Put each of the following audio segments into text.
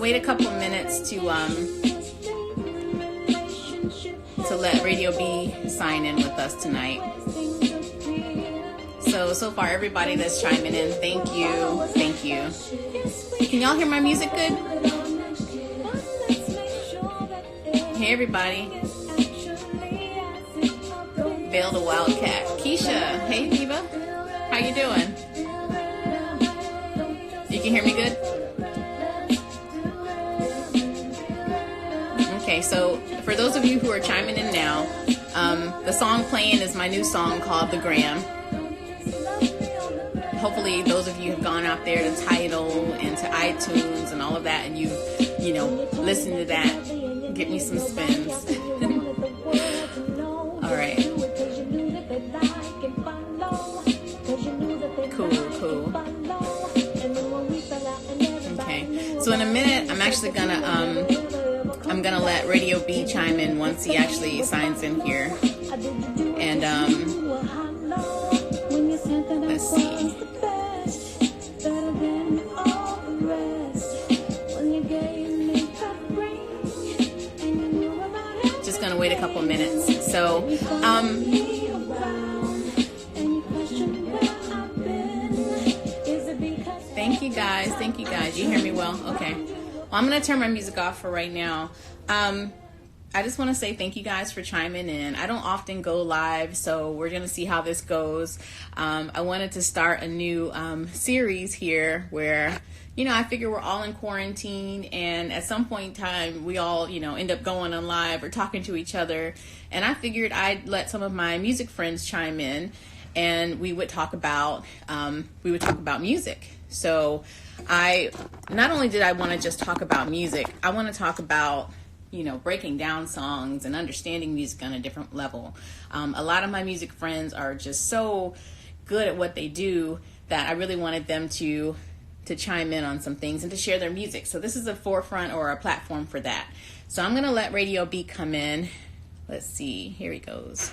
wait a couple of minutes to let Radio B sign in with us tonight. So far, everybody that's chiming in, thank you, thank you. Can y'all hear my music good? Hey, everybody. Vale the Wildcat. Keisha, hey, Diva. How you doing? You can hear me good? Okay, so for those of you who are chiming in now, the song playing is my new song called The Gram. Hopefully those of you have gone out there to Tidal and to iTunes and all of that, and you listen to that. Get me some spins. All right. Cool. Okay. So in a minute, I'm actually gonna let Radio B chime in once he actually signs in here. And let's see. Just gonna wait a couple minutes. So thank you guys. You hear me well? Okay. Well, I'm gonna turn my music off for right now. I just want to say thank you guys for chiming in. I don't often go live, so we're going to see how this goes. I wanted to start a new series here where, I figure we're all in quarantine, and at some point in time, we all, end up going on live or talking to each other. And I figured I'd let some of my music friends chime in, and we would talk about music. So not only did I want to just talk about music, I want to talk about breaking down songs and understanding music on a different level. A lot of my music friends are just so good at what they do that I really wanted them to chime in on some things and to share their music. So this is a forefront or a platform for that. So I'm going to let Radio B come in. Let's see. Here he goes.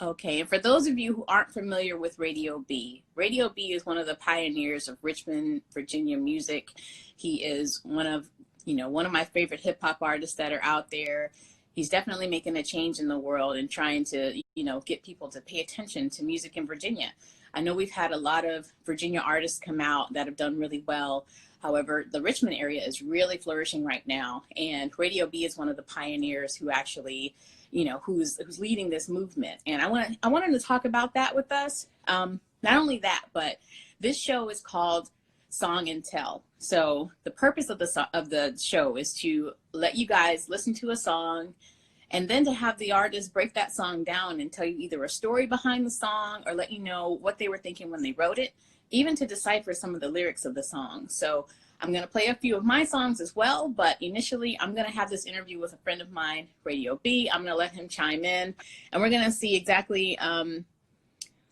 Okay, and for those of you who aren't familiar with Radio B is one of the pioneers of Richmond, Virginia music. He is one of my favorite hip hop artists that are out there. He's definitely making a change in the world and trying to, get people to pay attention to music in Virginia. I know we've had a lot of Virginia artists come out that have done really well. However, the Richmond area is really flourishing right now, and Radio B is one of the pioneers who actually who's leading this movement. And I wanted to talk about that with us. Not only that, but this show is called Song and Tell. So the purpose of the show is to let you guys listen to a song, and then to have the artist break that song down and tell you either a story behind the song or let you know what they were thinking when they wrote it, even to decipher some of the lyrics of the song. So I'm going to play a few of my songs as well, but initially I'm going to have this interview with a friend of mine, Radio B. I'm going to let him chime in, and we're going to see exactly,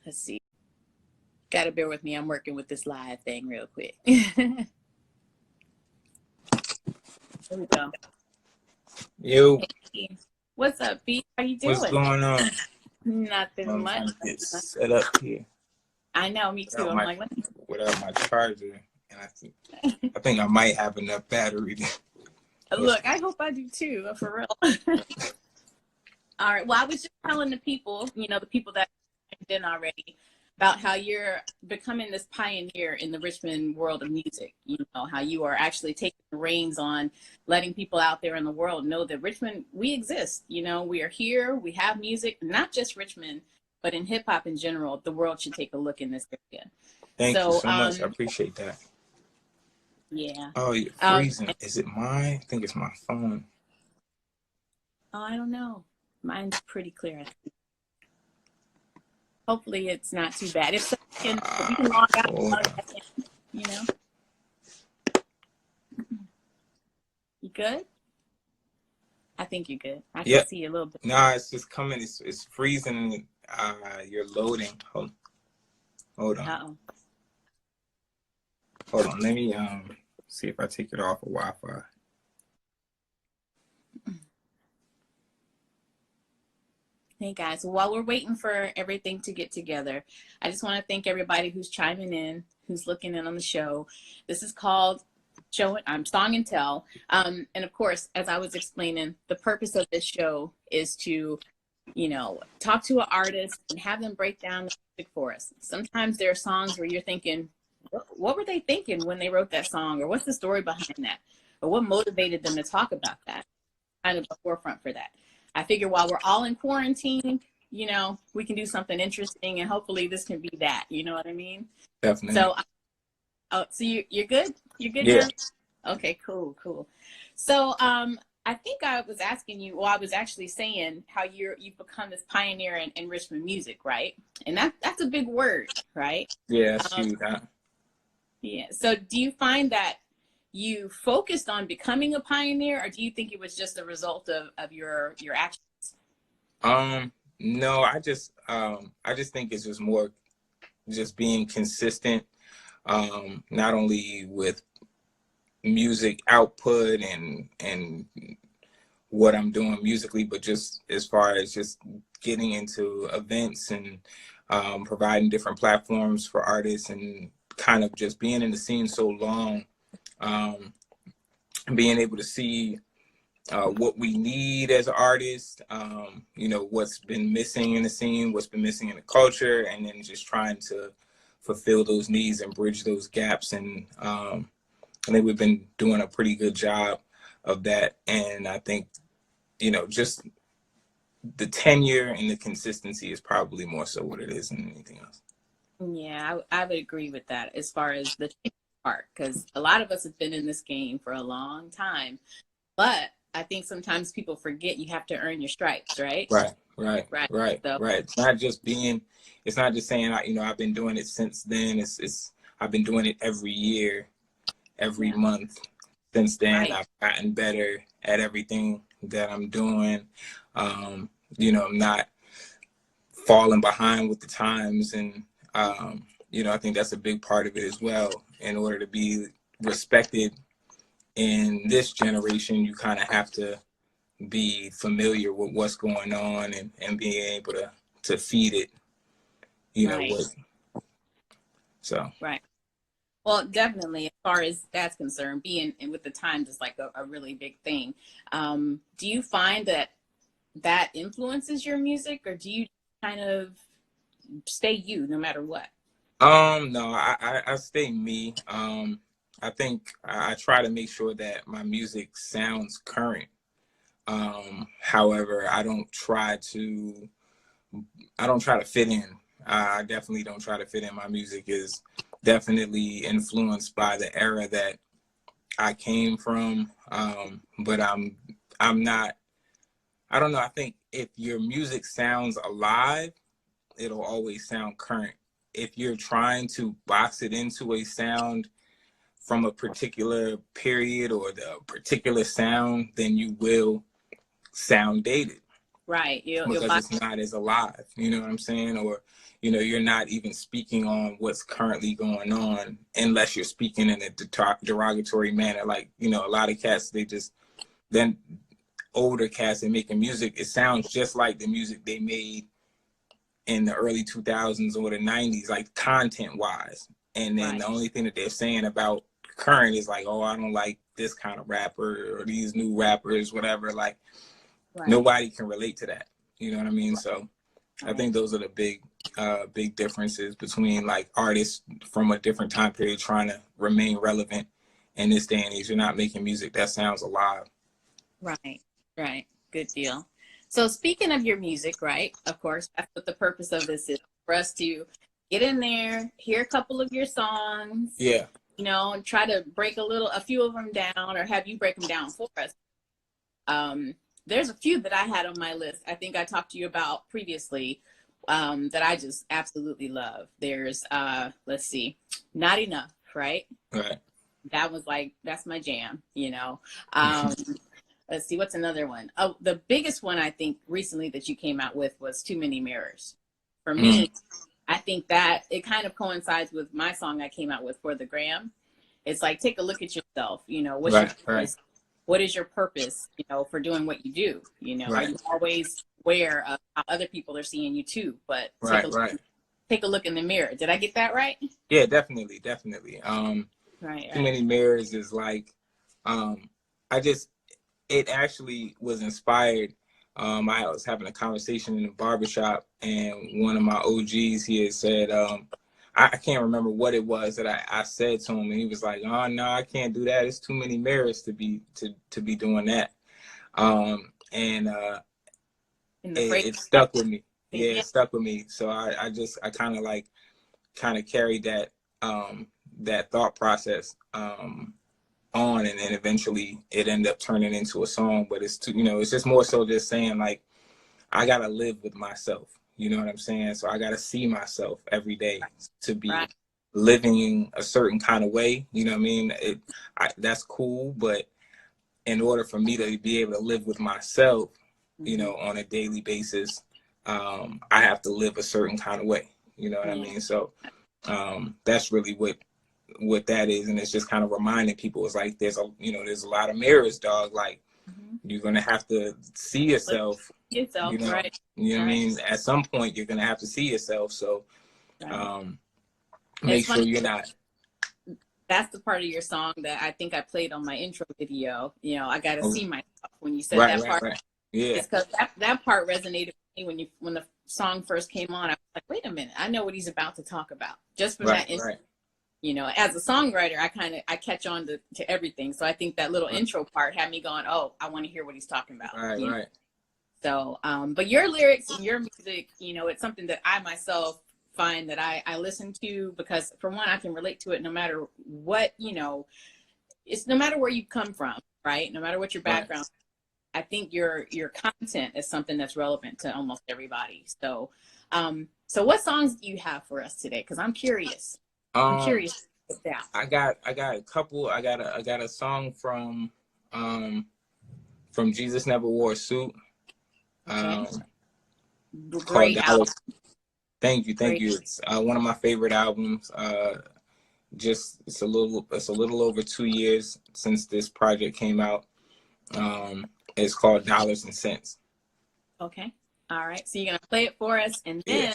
let's see. Got to bear with me. I'm working with this live thing real quick. Here we go. Yo. Hey, what's up, B? How you doing? What's going on? Nothing much. Trying to get set up here. I know, me too. I'm like, without my charger. And I think I might have enough battery. Look, I hope I do too, for real. All right. Well, I was just telling the people, the people that have been already, about how you're becoming this pioneer in the Richmond world of music. How you are actually taking the reins on letting people out there in the world know that Richmond, we exist. We are here. We have music, not just Richmond, but in hip hop in general. The world should take a look in this area. Thank you so much. I appreciate that. Yeah. Oh, you're freezing. Is it mine? I think it's my phone. Oh, I don't know. Mine's pretty clear. Hopefully it's not too bad. If so, we can log out, You good? I think you're good. I can see you a little bit. No, it's just coming. It's freezing. You're loading. Hold on. Uh-oh. Hold on. Let me see if I take it off of Wi-Fi. Hey guys, while we're waiting for everything to get together, I just want to thank everybody who's chiming in, who's looking in on the show. This is called Song and Tell. And of course, as I was explaining, the purpose of this show is to, talk to an artist and have them break down the music for us. Sometimes there are songs where you're thinking, what were they thinking when they wrote that song? Or what's the story behind that? Or what motivated them to talk about that? Kind of the forefront for that. I figure while we're all in quarantine, we can do something interesting, and hopefully this can be that. You know what I mean? Definitely. So you're good. You're good Yeah. now. Okay. Cool. So I think I was asking you. Well, I was actually saying how you've become this pioneer in Richmond music, right? And that's a big word, right? Yeah, that's huge. Huh? Yeah. So do you find that you focused on becoming a pioneer, or do you think it was just a result of your actions? No, I just think it's just more just being consistent, not only with music output and what I'm doing musically, but just as far as just getting into events and providing different platforms for artists, and kind of just being in the scene so long, being able to see what we need as artists, what's been missing in the scene, what's been missing in the culture, and then just trying to fulfill those needs and bridge those gaps. And I think we've been doing a pretty good job of that. And I think, just the tenure and the consistency is probably more so what it is than anything else. Yeah, I would agree with that as far as the part, because a lot of us have been in this game for a long time. But I think sometimes people forget you have to earn your stripes, right? Right. So, It's not just saying, I've been doing it since then. I've been doing it every year, every month since then. Right. I've gotten better at everything that I'm doing. I'm not falling behind with the times. And, I think that's a big part of it as well. In order to be respected in this generation, you kind of have to be familiar with what's going on and being able to feed it, Right. So. Right. Well, definitely, as far as that's concerned, being with the times is like a really big thing. Do you find that influences your music, or do you kind of stay you no matter what? No, I stay me. I think I try to make sure that my music sounds current. However, I don't try to fit in. I definitely don't try to fit in. My music is definitely influenced by the era that I came from. But I'm not, I don't know. I think if your music sounds alive, it'll always sound current. If you're trying to box it into a sound from a particular period or the particular sound, then you will sound dated. Right. Because it's not as alive. You know what I'm saying? Or, you're not even speaking on what's currently going on unless you're speaking in a derogatory manner. Like, a lot of cats, then older cats and making music, it sounds just like the music they made in the early 2000s or the 90s, like content wise. And then The only thing that they're saying about current is like, oh, I don't like this kind of rapper or these new rappers, whatever. Like, nobody can relate to that. You know what I mean? So I think those are the big differences between like artists from a different time period trying to remain relevant in this day and age. You're not making music that sounds alive. Right. Good deal. So speaking of your music, right, of course, that's what the purpose of this is, for us to get in there, hear a couple of your songs, and try to break a few of them down, or have you break them down for us. There's a few that I had on my list. I think I talked to you about previously, that I just absolutely love. There's, let's see, Not Enough, right? Right. That was that's my jam, Let's see, what's another one? Oh, the biggest one I think recently that you came out with was Too Many Mirrors. For me, I think that it kind of coincides with my song I came out with for the Gram. It's like, take a look at yourself, what's your purpose? What is your purpose, for doing what you do? Are you always aware of how other people are seeing you too. But take a look in the mirror. Did I get that right? Yeah, definitely. Right. Too many mirrors is like, it actually was inspired. I was having a conversation in a barbershop, and one of my OGs, he had said, I can't remember what it was that I said to him, and he was like, "Oh no, I can't do that. It's too many mirrors to be doing that." It stuck with me. Yeah, it stuck with me. So I kind of carried that that thought process on, and then eventually it ended up turning into a song. But it's it's just more so just saying, like, I gotta live with myself. You know what I'm saying? So I gotta see myself every day to be living a certain kind of way. You know what I mean? That's cool, but in order for me to be able to live with myself, on a daily basis, I have to live a certain kind of way. You know what I mean? So that's really what that is. And it's just kind of reminding people, it's like, there's a lot of mirrors, dog. Like, you're going to have to see yourself, right. You know what I mean? At some point, you're going to have to see yourself. So make sure you're not. That's the part of your song that I think I played on my intro video. I got to see myself when you said that part. Right. Yeah. It's because that part resonated with me when the song first came on. I was like, wait a minute, I know what he's about to talk about. Just from that intro. As a songwriter, I catch on to everything. So I think that little intro part had me going, oh, I want to hear what he's talking about. Right. So, but your lyrics and your music, it's something that I myself find that I listen to, because for one, I can relate to it no matter what, it's no matter where you come from, right? No matter what your background. I think your content is something that's relevant to almost everybody. So, so what songs do you have for us today? Because I'm curious. I'm curious. I got a couple. I got a song from Jesus Never Wore a Suit. Great album. Thank you. It's one of my favorite albums. It's a little over 2 years since this project came out. It's called Dollars and Cents. Okay. All right. So you're gonna play it for us, and then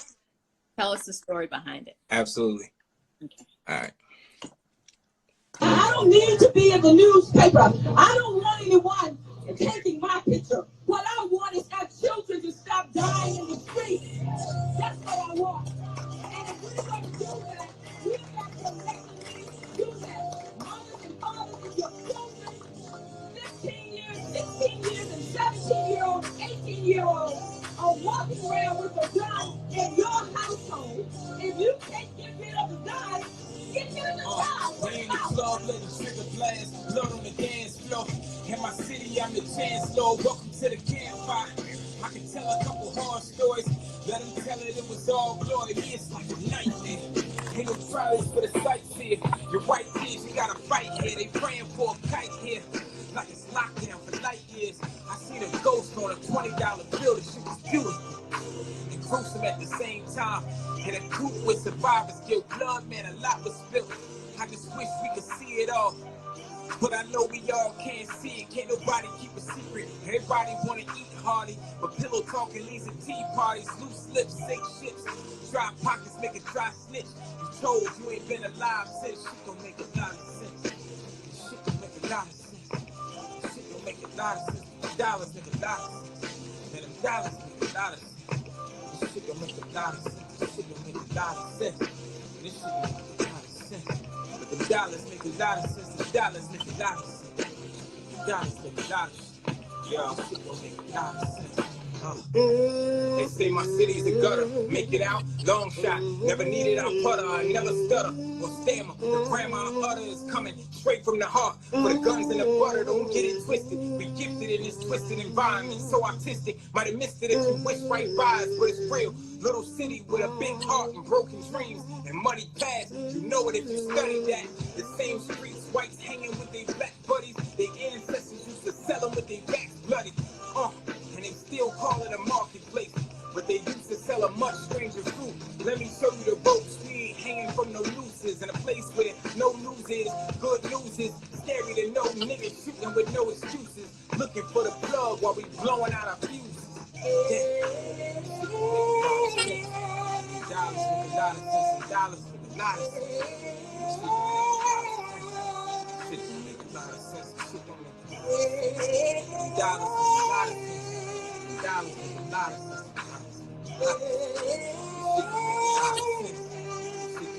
tell us the story behind it. Absolutely. Okay. All right. I don't need to be in the newspaper. I don't want anyone taking my picture. What I want is our children to stop dying in the streets. That's what I want. And if we're going to do that, we've got to make do that. Mothers and fathers of your children, 15 years, 16 years, and 17-year-olds, 18-year-olds are walking around with a gun in your household. If you can't get rid of the gun, get rid of the gun. We in the club, let the trigger blast, blood on the dance floor. In my city, I'm the chancellor. Welcome to the campfire. I can tell a couple hard stories. Let them tell it was all glory. It's like a nightmare. Ain't no trials for the sights here. Your white kids, you gotta fight here. They praying for a kite here. Like it's lockdown for light years. I seen a ghost on a $20 bill. The shit was beautiful and gruesome at the same time. In a coupe with survivors, guilt, blood, man, a lot was spilled. I just wish we could see it all. But I know we all can't see it. Can't nobody keep a secret. Everybody wanna eat hearty, but pillow talking leads to tea parties. Loose lips, sink ships. Dry pockets make a dry snitch. You told you ain't been alive since. Shit don't make a lot of sense. Shit don't make a lot of sense. Shit don't make a lot of sense. Dollars make a lot of sense. And them dollars make a lot of sense. This shit don't make a lot of sense. This shit don't make a lot of sense. This shit don't make a lot of sense. But the dollars make a lot of sense. The dollars make a lot of sense. The dollars make a lot of sense. Yo, this shit don't make a lot of sense. They say my city's a gutter. Make it out, long shot. Never needed our putter, I never stutter or stammer. The grandma utter is coming straight from the heart. For the guns and the butter, don't get it twisted. We gifted in this twisted environment, so artistic. Might have missed it if you wish right by us, but it's real. Little city with a big heart and broken dreams and muddy past. You know it if you study that. The same streets, whites hanging with their black buddies. Their ancestors used to sell them with their backs bloody. And they still call it a marketplace, but they used to sell a much stranger fruit. Let me show you the ropes. We ain't hanging from no nooses in a place where no news is. Good news is scary to know niggas shooting with no excuses, looking for the plug while we blowing out our fuses. Yeah. lot of sense. Shit don't make a lot of sense. Shit don't make a lot of sense. Dollars make a lot of sense. Dollars make a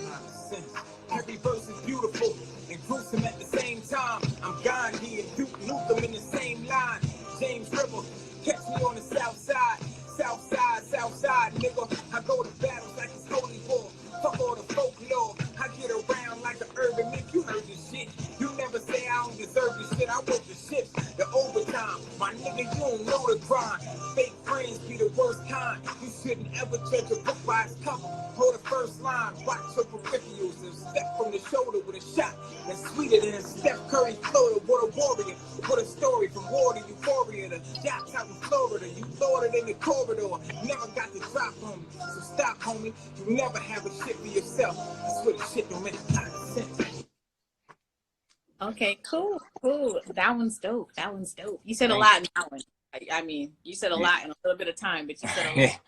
lot of sense. Every verse is beautiful and gruesome at the same time. I'm Gandhi and Duke Nukem in the same line. James River, catch me on the south side. South side, south side, nigga. I go to battles like it's holy war. Fuck all the folklore. I get around like an urban myth. You heard this shit. You never say I don't deserve this shit. I work the shifts, the overtime. My nigga, you don't know the grind. Fake friends be the worst kind. You shouldn't ever judge a book by its cover. Hold the first line, watch your peripherals and step from the shoulder with a shot that's sweeter than a Steph Curry floater. What a warrior, what a story from war to euphoria to yachts out in Florida. You thought it in the corridor, never got the drop on me. So stop, homie, you never have a shit for yourself. I swear the shit don't make a lot of sense. Okay, cool. That one's dope. You said a lot in that one. I mean, you said a lot in a little bit of time, but you said a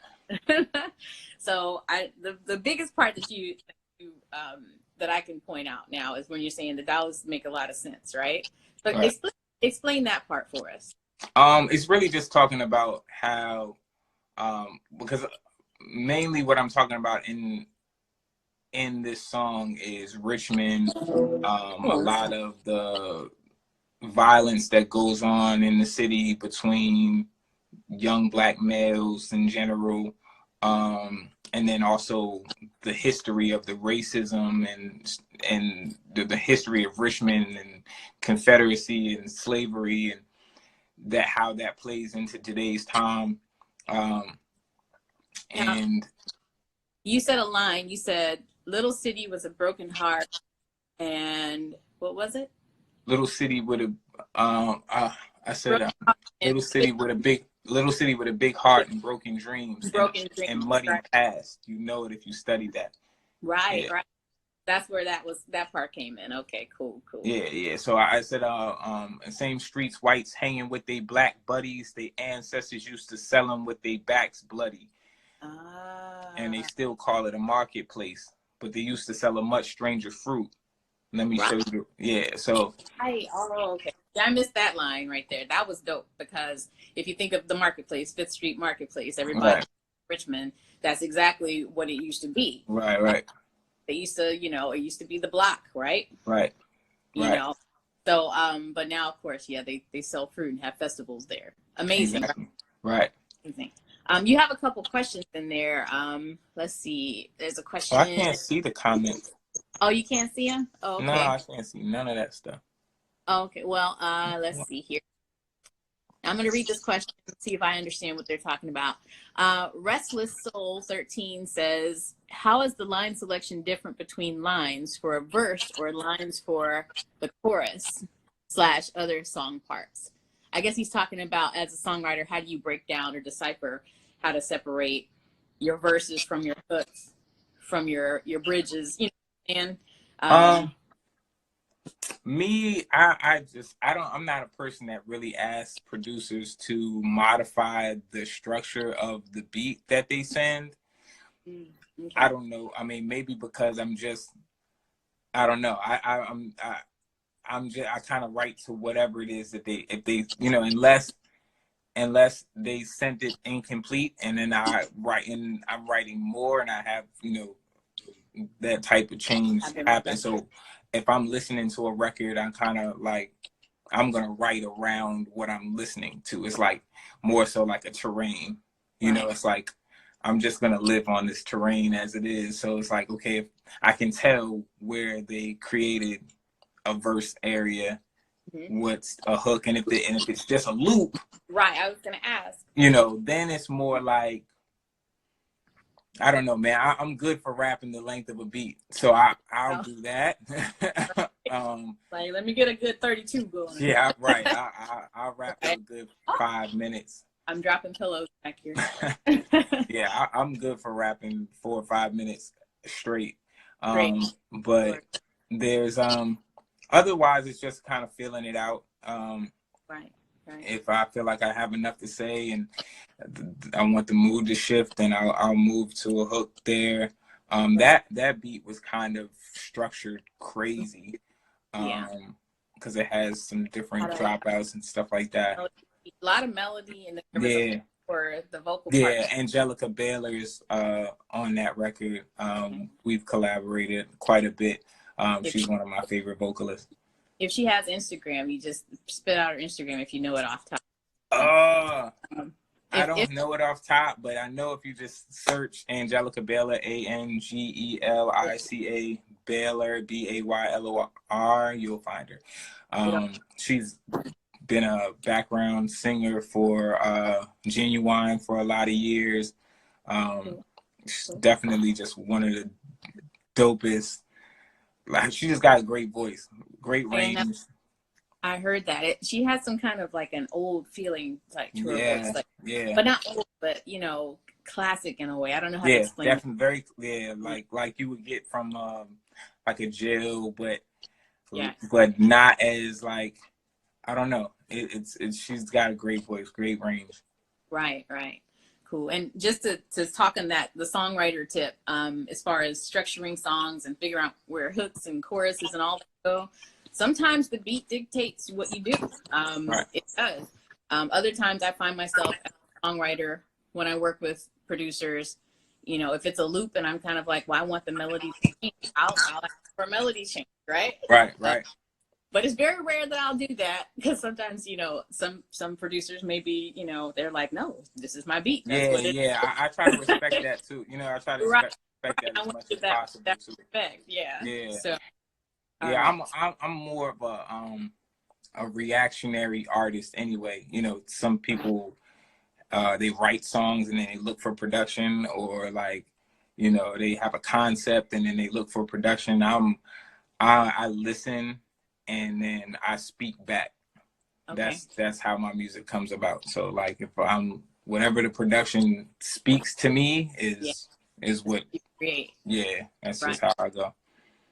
lot. So the biggest part that you that I can point out now is when you're saying the dollars make a lot of sense, right? So right. Explain that part for us. It's really just talking about how because mainly what I'm talking about in this song is Richmond, a lot of the violence that goes on in the city between young Black males in general, and then also the history of the racism and the history of Richmond and Confederacy and slavery, and that how that plays into today's time. And you said a line. You said little city was a broken heart, and what was it? Little city with a I said little city with a big heart and broken dreams, and muddy right. past. You know it if you study that. Right. That's where that part came in. Okay, cool. Yeah. So I said same streets, whites hanging with they black buddies. They ancestors used to sell them with their backs bloody. And they still call it a marketplace, but they used to sell a much stranger fruit. Let me show you. Yeah, so. Okay. Yeah, I missed that line right there. That was dope, because if you think of the marketplace, Fifth Street Marketplace, everybody, Richmond, that's exactly what it used to be. Right. They used to, it used to be the block, right? Right. You know, so, but now, of course, yeah, they sell fruit and have festivals there. Amazing. Exactly. Right. Amazing. You have a couple questions in there. Let's see. There's a question. Oh, I can't see the comments. Oh, you can't see them? Oh, okay. No, I can't see none of that stuff. Okay. Well, let's see here. I'm going to read this question and see if I understand what they're talking about. Restless Soul 13 says, how is the line selection different between lines for a verse or lines for the chorus / other song parts? I guess he's talking about, as a songwriter, how do you break down or decipher how to separate your verses from your hooks, from your bridges, and I'm not a person that really asks producers to modify the structure of the beat that they send. Okay. I don't know. I mean, maybe because I don't know. I kind of write to whatever it is that if they unless they sent it incomplete, and then I'm writing more, and I have that type of change happen. So if I'm listening to a record, I'm kind of like, I'm gonna write around what I'm listening to. It's like more so like a terrain, it's like I'm just gonna live on this terrain as it is. So it's like, okay, if I can tell where they created a verse area, what's a hook, and if it's just a loop, right? I was gonna ask. Then it's more like, I don't know, man. I'm good for rapping the length of a beat, so I'll do that. Like, let me get a good 32 going. Yeah, right. I'll rap for a good 5 minutes. I'm dropping pillows back here. Yeah, I'm good for rapping 4 or 5 minutes straight. But there's otherwise it's just kind of feeling it out. Right. If I feel like I have enough to say and I want the mood to shift, then I'll move to a hook there. That beat was kind of structured crazy. Yeah. Because it has some different dropouts and stuff like that. A lot of melody and yeah. For the vocal part. Yeah, Angelica Baylor's on that record. We've collaborated quite a bit. She's one of my favorite vocalists. If she has Instagram, you just spit out her Instagram if you know it off top. I don't know it off top, but I know if you just search Angelica Baylor, Angelica Baylor, Baylor, you'll find her. She's been a background singer for Genuine for a lot of years. She's definitely just one of the dopest. Like, she just got a great voice, great range. I heard that she has some kind of like an old feling, like to her voice, like, but not old, but you know, classic in a way. I don't know how to explain. Definitely like you would get from like a Jill, but not as like, I don't know. It's she's got a great voice, great range. Right. Cool. And just to talk on that, the songwriter tip, as far as structuring songs and figuring out where hooks and choruses and all that go, sometimes the beat dictates what you do. It does. Other times I find myself as a songwriter when I work with producers, you know, if it's a loop and I'm kind of like, well, I want the melody to change, I'll ask for a melody change, right? Right. But it's very rare that I'll do that, because sometimes, you know, some producers maybe, you know, they're like, no, this is my beat. I try to respect that too. You know, I try to respect that as much as possible. That's respect. Yeah. So, I'm more of a reactionary artist anyway. You know, some people they write songs and then they look for production, or like, you know, they have a concept and then they look for production. I listen and then I speak back. Okay. That's how my music comes about. So like, if whatever the production speaks to me is what you create. Yeah, that's just how I go.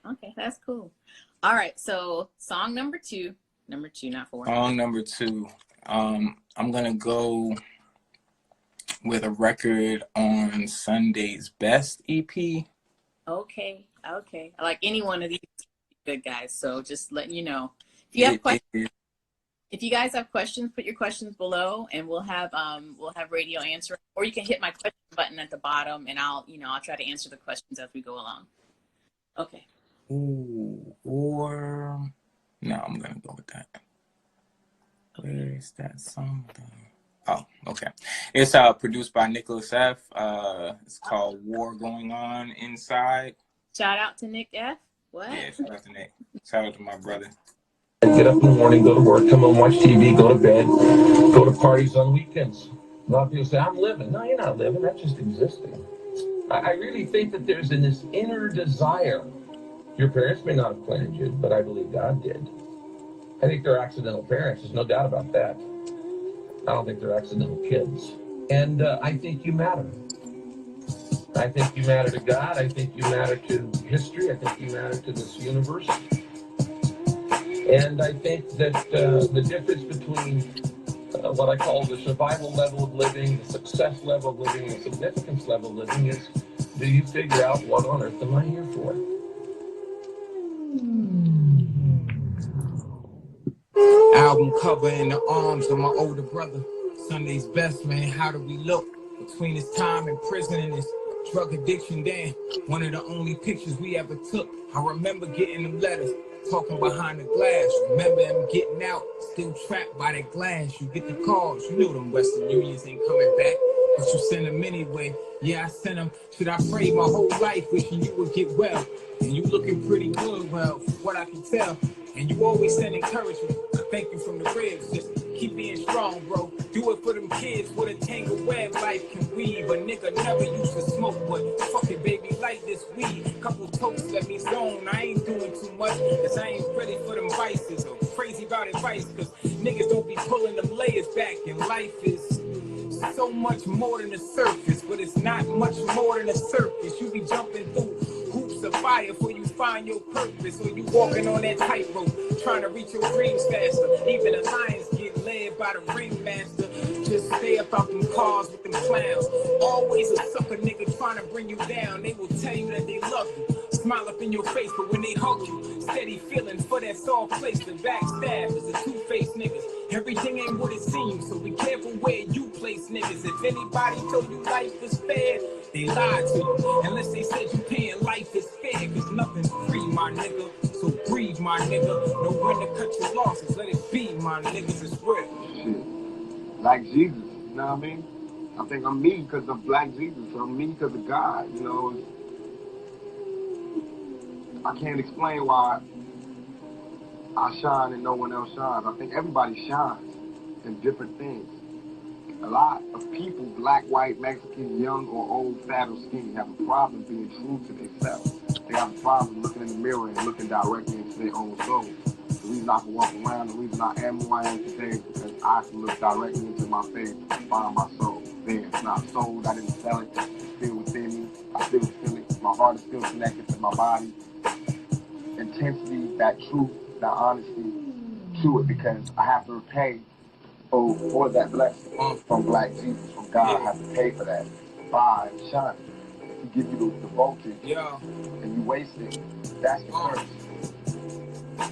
Okay, that's cool. All right, so song number two, not 4. Song number 2. I'm gonna go with a record on Sunday's Best EP. Okay. I like any one of these good guys. So just letting you know, if you have questions, if you guys have questions, put your questions below, and we'll have radio answer, or you can hit my question button at the bottom, and I'll try to answer the questions as we go along. Okay. Ooh, or no, I'm gonna go with that. Where is that song? Oh, okay. It's produced by Nicholas F. It's called War Going On Inside. Shout out to Nick F. What? Yeah, shout out to Nick. Shout out to my brother. Get up in the morning, go to work, come home, watch TV, go to bed, go to parties on weekends. A lot of people say, I'm living. No, you're not living. That's just existing. I really think that there's this inner desire. Your parents may not have planned you, but I believe God did. I think they're accidental parents. There's no doubt about that. I don't think they're accidental kids. And I think you matter. I think you matter to God. I think you matter to history. I think you matter to this universe. And I think that the difference between what I call the survival level of living, the success level of living, the significance level of living is, do you figure out what on earth am I here for? Album cover in the arms of my older brother. Sunday's Best, man. How do we look? Between his time in prison and his drug addiction, damn. One of the only pictures we ever took. I remember getting them letters, talking behind the glass. Remember him getting out, still trapped by that glass. You get the calls, you know them Western Unions ain't coming back, but you send them anyway. Yeah, I sent them. Should I pray my whole life wishing you would get well? And you looking pretty good, well, from what I can tell. And you always send encouragement. I thank you from the ribs. Just keep being strong, bro. Do it for them kids. What a tangled web life can weave. A nigga never used to smoke, but fuck it, baby, light this weed. Couple toasts let me zone. I ain't doing too much, cause I ain't ready for them vices. Or crazy about advice, cause niggas don't be pulling them layers back. And life is so much more than the surface, but it's not much more than a circus. You be jumping through hoops of fire before you find your purpose, or you walking on that tightrope trying to reach your dreams faster. Even the lions get led by the ringmaster. Just stay up out them cars with them clowns. Always a sucker nigga trying to bring you down. They will tell you that they love you, smile up in your face, but when they hug you, steady feeling for that soft place. The backstab is a two-faced niggas. Everything ain't what it seems, so be careful where you place niggas. If anybody told you life is fair, they lied to you. Unless they said you paying life is fair, cause nothing's free, my nigga. So breathe, my nigga. Know when to cut your losses, let it be, my niggas. It's real. Shit. Like Jesus, you know what I mean? I think I'm me because of Black Jesus. I'm me because of God, you know. I can't explain why I shine and no one else shines. I think everybody shines in different things. A lot of people, black, white, Mexican, young or old, fat or skinny, have a problem being true to themselves. They have a problem looking in the mirror and looking directly into their own soul. The reason I can walk around, the reason I am who I am today is because I can look directly into my face and find my soul there. It's not sold, I didn't sell it, it's still within me. I still feel it. My heart is still connected to my body. Intensity, that truth, that honesty to it, because I have to repay for that blessing from Black Jesus, from God. I have to pay for that by shining. If he give you the voltage and you waste it, that's the curse.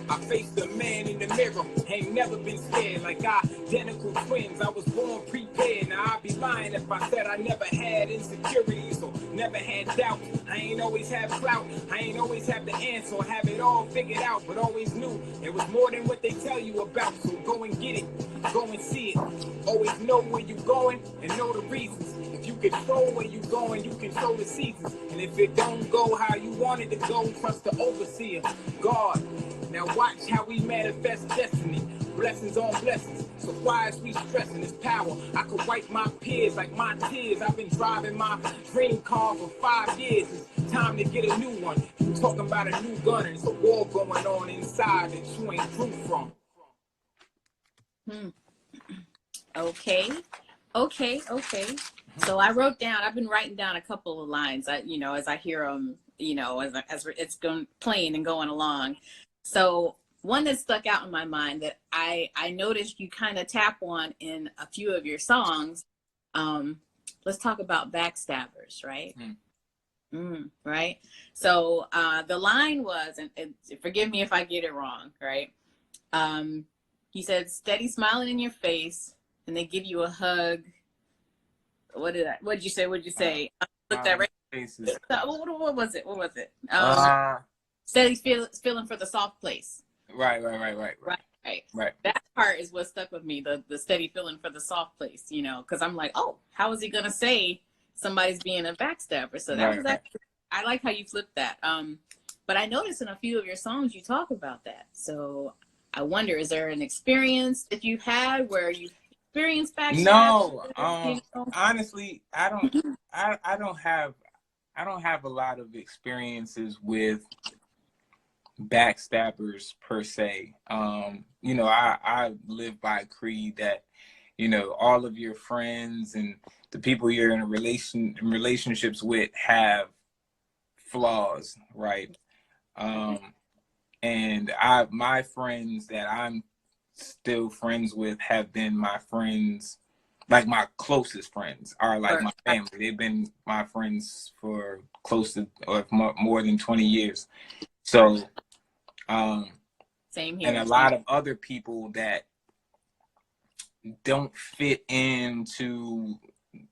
I faced a man in the mirror, ain't never been scared. Like identical twins, I was born prepared. Now I'd be lying if I said I never had insecurities or never had doubt. I ain't always have clout, I ain't always have the answer or have it all figured out, but always knew it was more than what they tell you about. So go and get it, go and see it. Always know where you're going and know the reasons. If you control where you're going, you control the seasons. And if it don't go how you want it to go, trust the overseer, God. Now watch how we manifest destiny. Blessings on blessings. So why is we stressing this power? I could wipe my peers like my tears. I've been driving my dream car for 5 years. It's time to get a new one. You talking about a new gun and it's a war going on inside that you ain't proof from. Okay. So I wrote down, I've been writing down a couple of lines, as I hear them, as it's going playing and going along. So one that stuck out in my mind that I noticed you kind of tap on in a few of your songs. Let's talk about backstabbers, right? Right. So the line was, and forgive me if I get it wrong, right? He said, steady smiling in your face, and they give you a hug. What did you say? Look that right. What was it? Steady feeling for the soft place. Right. That part is what stuck with me. The steady feeling for the soft place, because I'm like, oh, how is he gonna say somebody's being a backstabber? So that was actually, I like how you flipped that. But I noticed in a few of your songs you talk about that. So I wonder, is there an experience that you've had where you experienced backstabber? No, honestly, I don't have a lot of experiences with backstabbers per se. I live by a creed that, all of your friends and the people you're in relationships with have flaws, right? And my friends that I'm still friends with have been my friends, like my closest friends are like my family. They've been my friends for close to or more than 20 years. So same here. And a lot of other people that don't fit into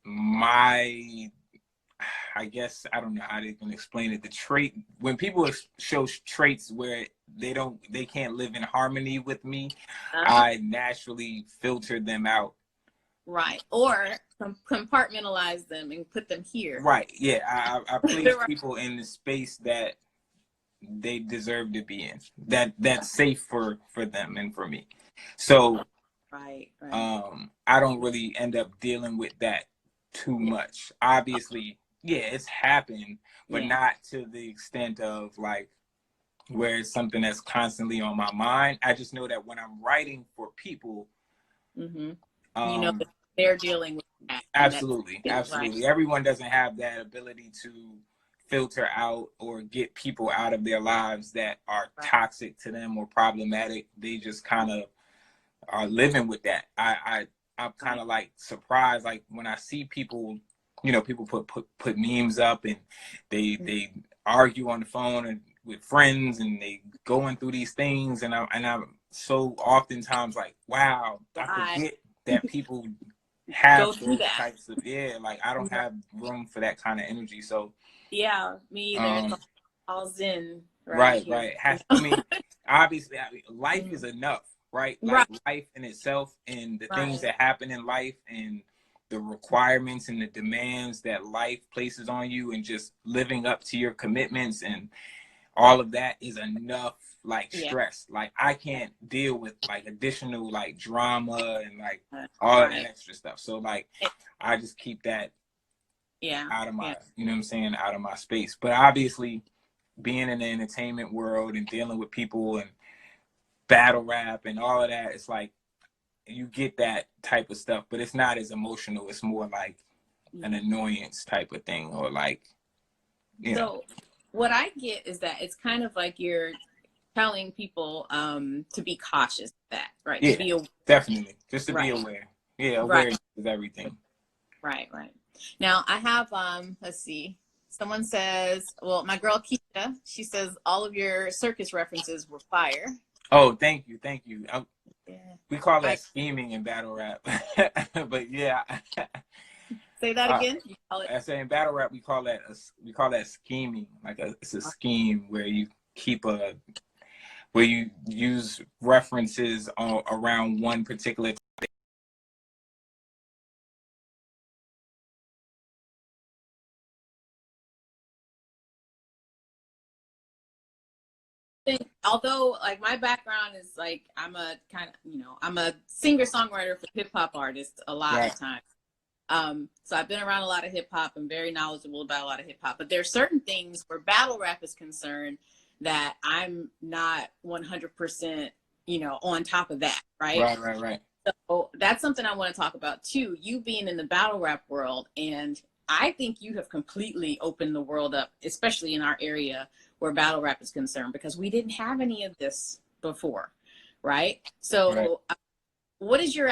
my, I guess, I don't know how they can explain it. The trait, when people show traits where they can't live in harmony with me, I naturally filter them out. Right. Or compartmentalize them and put them here. Right. Yeah. I place people in the space that they deserve to be in, that's safe for them and for me. So right. I don't really end up dealing with that too much. Obviously, it's happened, but not to the extent of like where it's something that's constantly on my mind. I just know that when I'm writing for people, that they're dealing with that. Absolutely. Right. Everyone doesn't have that ability to filter out or get people out of their lives that are toxic to them or problematic. They just kind of are living with that. I I'm kind of like surprised, like when I see people, you know, people put memes up and they argue on the phone and with friends and they going through these things, and I'm so oftentimes like, wow, I forget that people have Go through those that. types of, like I don't have room for that kind of energy. So yeah, me either. It's all zen. Right. I mean, obviously, life Mhm. is enough, right? Right. Like life in itself and the Right. things that happen in life and the requirements and the demands that life places on you, and just living up to your commitments and all of that is enough, like Yeah. stress. Like I can't deal with like additional like drama and like all of Right. that extra stuff. So like I just keep that Yeah. out of my, Yeah. you know what I'm saying, out of my space. But obviously, being in the entertainment world and dealing with people and battle rap and all of that, it's like you get that type of stuff, but it's not as emotional. It's more like an annoyance type of thing, or like, you know. So what I get is that it's kind of like you're telling people to be cautious of that, right? Yeah, To be aware. definitely. Just to be Right. aware. Yeah, Right. awareness is everything. Right. Now I have let's see. Someone says, well, my girl Keisha, she says all of your circus references were fire. Oh, thank you. Yeah. We call that scheming in battle rap. But yeah. Say that again. You call it? I say in battle rap we call that scheming. Like it's a scheme where you where you use references around one particular. Although like my background is like I'm a singer songwriter for hip hop artists a lot of times. So I've been around a lot of hip hop. I'm very knowledgeable about a lot of hip hop, but there are certain things where battle rap is concerned that I'm not 100%, on top of that. Right. Right. So that's something I want to talk about too. You being in the battle rap world, and I think you have completely opened the world up, especially in our area where battle rap is concerned, because we didn't have any of this before, right? So what is your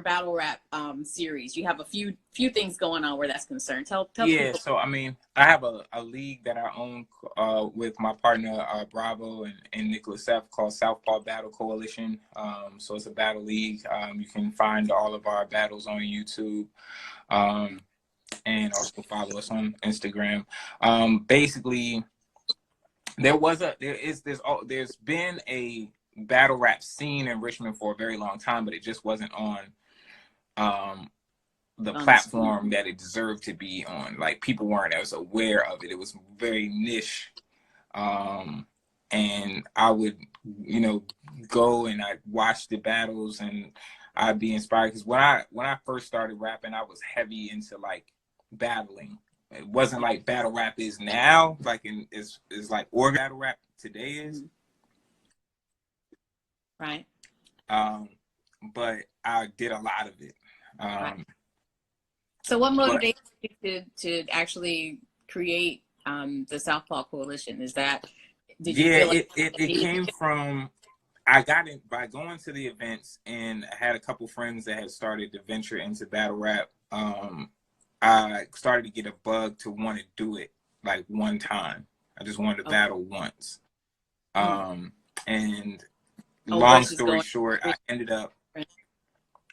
battle rap series? You have a few things going on where that's concerned. Tell people. So I mean, I have a league that I own with my partner Bravo and Nicholas F, called Southpaw Battle Coalition. So it's a battle league. You can find all of our battles on YouTube, and also follow us on Instagram. Basically, there's been a battle rap scene in Richmond for a very long time, but it just wasn't on the platform that it deserved to be on. Like people weren't as aware of it. It was very niche. And I would, go and I'd watch the battles and I'd be inspired, because when I first started rapping, I was heavy into like battling. It wasn't like battle rap is now, like is like organ battle rap today is. Right. But I did a lot of it. Right. So what motivated you to actually create the Southpaw Coalition? Is that it came from, I got it by going to the events, and I had a couple friends that had started to venture into battle rap. I started to get a bug to want to do it like one time. I just wanted to battle once. And long story short, I ended up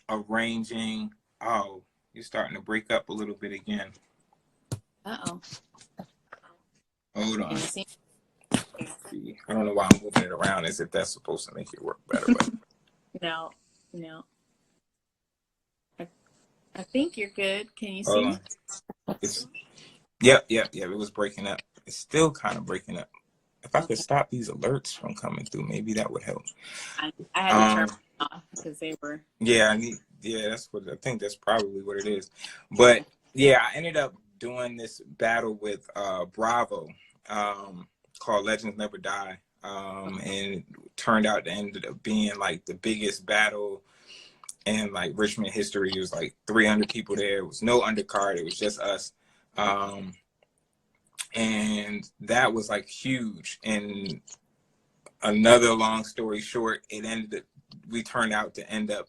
arranging. Oh, you're starting to break up a little bit again. Uh-oh. Hold on. I don't know why I'm moving it around as if that's supposed to make it work better. But No. I think you're good. Can you see? Yep. It was breaking up. It's still kind of breaking up. If I could stop these alerts from coming through, maybe that would help. I had to turn them off because they were. That's what I think. That's probably what it is. But yeah, I ended up doing this battle with Bravo, called Legends Never Die, and it turned out to end up being like the biggest battle in like Richmond history. It was like 300 people there. It was no undercard. It was just us. And that was like huge. And another long story short, we turned out to end up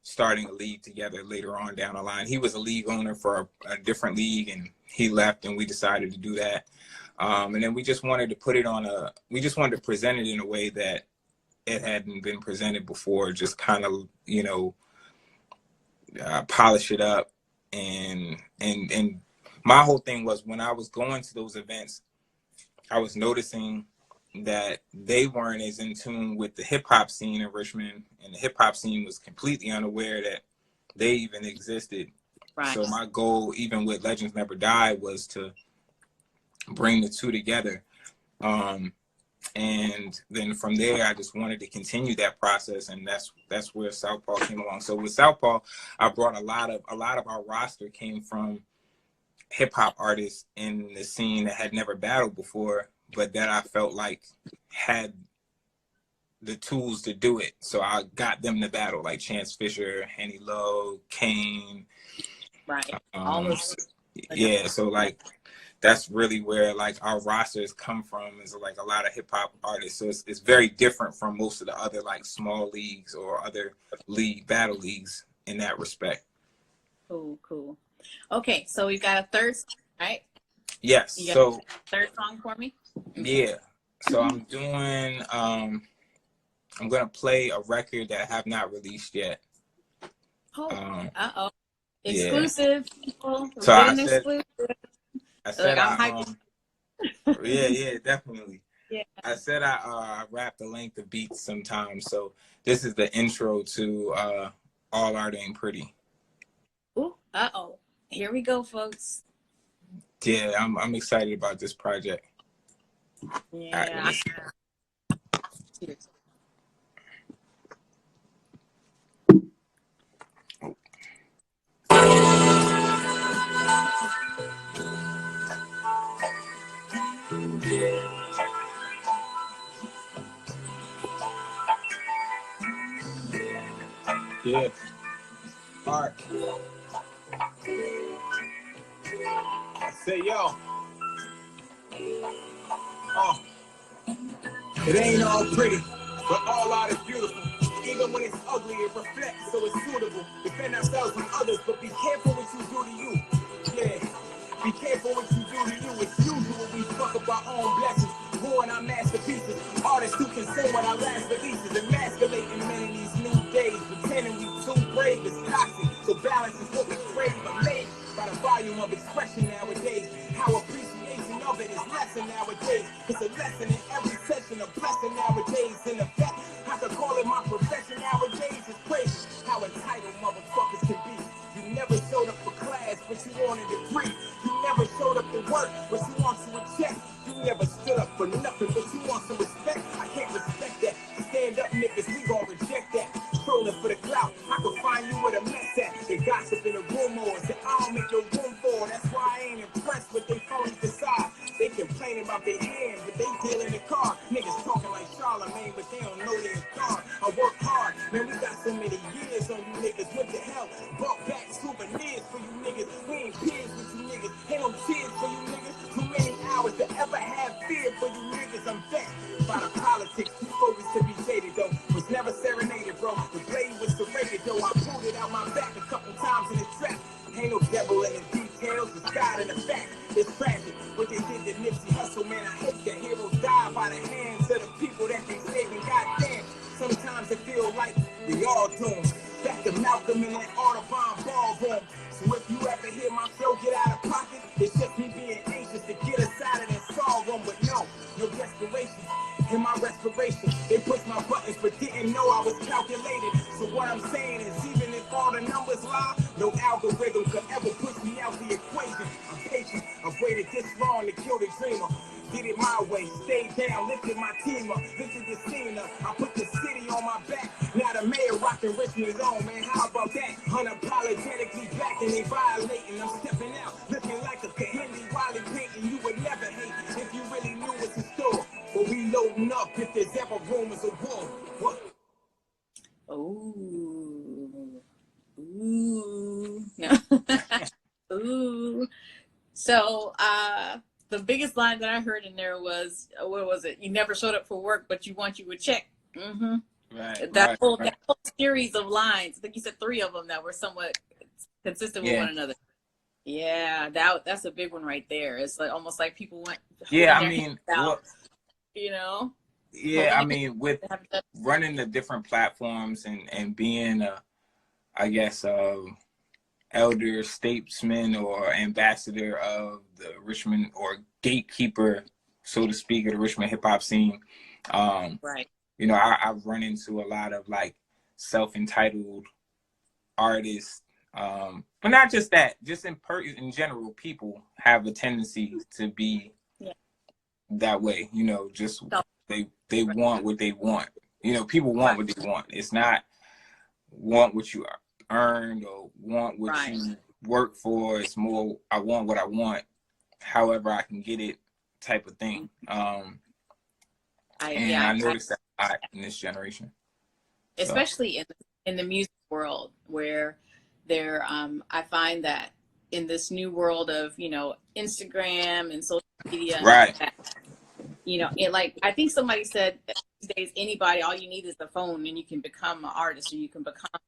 starting a league together later on down the line. He was a league owner for a different league, and he left, and we decided to do that. And then we just wanted to put it on we just wanted to present it in a way that it hadn't been presented before, just kind of, you know, polish it up. And my whole thing was, when I was going to those events, I was noticing that they weren't as in tune with the hip hop scene in Richmond, and the hip hop scene was completely unaware that they even existed. Right. So my goal, even with Legends Never Die, was to bring the two together. And then from there, I just wanted to continue that process, and that's where Southpaw came along. So with Southpaw, I brought a lot of our roster came from hip hop artists in the scene that had never battled before, but that I felt like had the tools to do it. So I got them to battle, like Chance Fisher, Henny Low, Kane. Right. Yeah. So like, that's really where like our rosters come from, is like a lot of hip hop artists. So it's very different from most of the other like small leagues or other battle leagues in that respect. Cool. Okay, so we've got a third song, right? Yes. So third song for me? Yeah. So I'm doing I'm gonna play a record that I have not released yet. Exclusive, people. So I said yeah, definitely. Yeah. I said I rap the length of beats sometimes. So this is the intro to All Art Ain't Pretty. Ooh, here we go, folks. Yeah, I'm excited about this project. Yeah. Cheers. Yeah. Art. I say, yo. It ain't all pretty, but all art is beautiful. Even when it's ugly, it reflects, so it's suitable. Defend ourselves from others, but be careful what you do to you. Yeah. Be careful what you do to you. It's usual we fuck up our own blessings, ruin our masterpieces. Artists who consume what our last releases, emasculating men in these new days, pretending we too brave is toxic. So balance is what we crave, but made by the volume of expression nowadays. How appreciation of it is lesson nowadays. It's a lesson in every session, a blessing nowadays. In effect, I could call it my profession nowadays. It's crazy how entitled motherfuckers can be. You never showed up for class, but you wanted a degree. You never showed up to work, but you want you a check. You never stood up for nothing, but you want some respect. I can't respect that. Stand up niggas, we gon' reject that. Trolling for the clout, I could find you with a mess at. They gossip in the rumors that I don't make no room for. That's why I ain't impressed with they phony facade. They complaining about their hands, but they deal in the car. Niggas talking like Charlemagne, but they don't know they're gone. I work hard, man, we got so many years on you niggas. What the hell? Brought back souvenirs for you niggas. We ain't peers with you niggas. Ain't no tears for you niggas. Too many hours to ever have fear for you niggas. I'm vexed by the politics. Too focused to be shaded though. Was never serenaded, bro. The blade was serrated though. I pulled it out my back a couple times in the trap. Ain't no devil in the details. It's God in the fact. It's tragic what they did to Nipsey Hussle, man. I hate that heroes die by the hands of the people that they saving. Goddamn. Sometimes it feel like we all doomed. Back to Malcolm in that Audubon ballroom. So if you ever hear my flow get out of pocket, it's just me being anxious to get us out of that sorrow. But no desperation in my respiration. They pushed my buttons but didn't know I was calculated. So what I'm saying is, even if all the numbers lie, no algorithm could ever push me out the equation. I'm patient. I've waited this long to kill the dreamer. Did it my way, stayed down, lifted my team up, lifted the scene up. I put the city on my back. Now the mayor rocking Richmond on, man. How about that? Unapologetically black and they violating. I'm stepping out, looking like a Kahindi Wiley painting. You would never hate if you really knew what's in store. But we loading up if there's ever rumors of war. What? Ooh. Ooh. So, the biggest line that I heard in there was, what was it? You never showed up for work, but you want you a check. Mm-hmm. Right. That Right. whole Right. that whole series of lines. I think you said 3 of them that were somewhat consistent with Yeah. one another. Yeah, that's a big one right there. It's like almost like people went Yeah. holding I their mean, hands out, what? you know, Yeah. holding I their mean, with hands out. running the different platforms and being a, I guess, elder statesman or ambassador of the Richmond, or gatekeeper, so to speak, of the Richmond hip hop scene. Right. You know, I've run into a lot of like self-entitled artists, but not just that. Just in general, people have a tendency to be Yeah. that way. You know, just So, they right. want what they want. You know, people want what they want. It's not want what you earned or want what Right. you work for. It's more, I want what I want, however I can get it, type of thing. And I noticed that a lot in this generation, especially in the music world, where there I find that in this new world of, you know, Instagram and social media and right, that, you know, it, like I think somebody said that these days anybody, all you need is the phone and you can become an artist, or you can become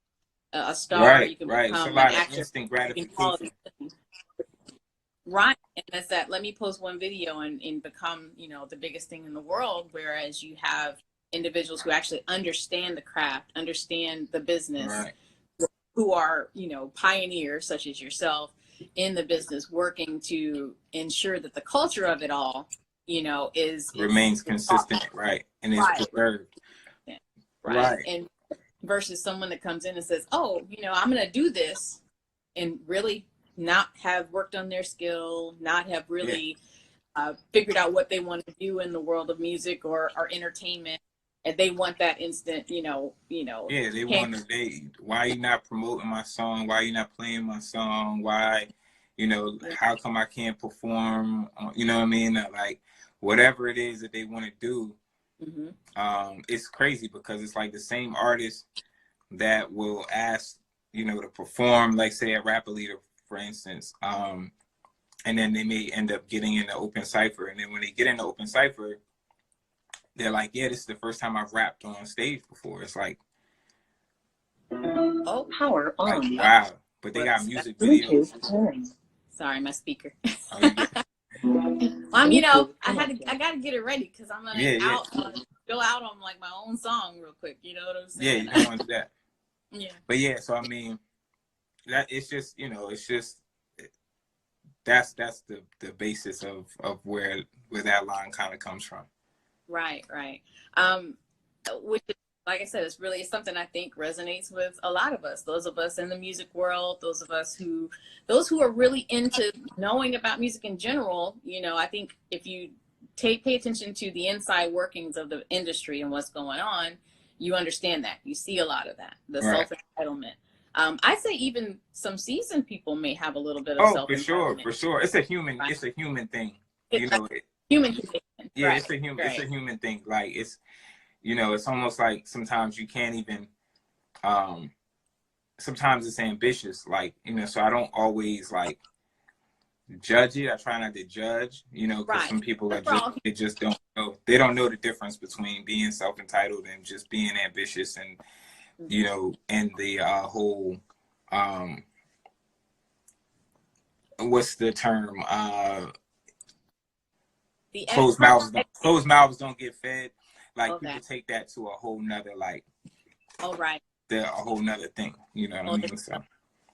a star, right, you can right. It's a become an lot of actor, instant you can call gratification. it, right. And that's that, let me post one video and become, you know, the biggest thing in the world. Whereas you have individuals who actually understand the craft, understand the business, Right. who are, you know, pioneers such as yourself in the business, working to ensure that the culture of it all, you know, Remains consistent, right, and is right. preserved. Right. Right. And versus someone that comes in and says, oh, you know, I'm going to do this, and really not have worked on their skill, not have really figured out what they want to do in the world of music or entertainment. And they want that instant, you know. Yeah, they want to. Why you not promoting my song? Why you not playing my song? Why, you know, how come I can't perform? You know what I mean? Like, whatever it is that they want to do, it's crazy because it's like the same artist that will ask, you know, to perform, like say at Rap Leader, for instance, and then they may end up getting in the open cypher, and then when they get in the open cypher, they're like, yeah, this is the first time I've rapped on stage before. It's like, oh, power on. Like, wow. But they got music videos. Sorry, my speaker. Oh, you know, I got to get it ready because I'm gonna go out on like my own song real quick. You know what I'm saying? Yeah, you don't want to do that. Yeah. But yeah, so I mean, that it's just, you know, it's just that's the basis of where that line kind of comes from. Right. Which is, like I said, it's something I think resonates with a lot of us. Those of us in the music world, those who are really into knowing about music in general. You know, I think if you pay attention to the inside workings of the industry and what's going on, you understand that. You see a lot of that, the self-entitlement. I say even some seasoned people may have a little bit of self-entitlement. For sure. It's a human thing. You know, human condition. Yeah, right. It's a human thing. Like, it's, you know, it's almost like sometimes you can't even, sometimes it's ambitious, like, you know, so I don't always like judge it. I try not to judge, you know, because some people they just don't know. They don't know the difference between being self-entitled and just being ambitious, and, you know, and the whole, what's the term? Closed mouths don't get fed. Like, people take that to a whole nother, like, a whole nother thing. You know what I mean? So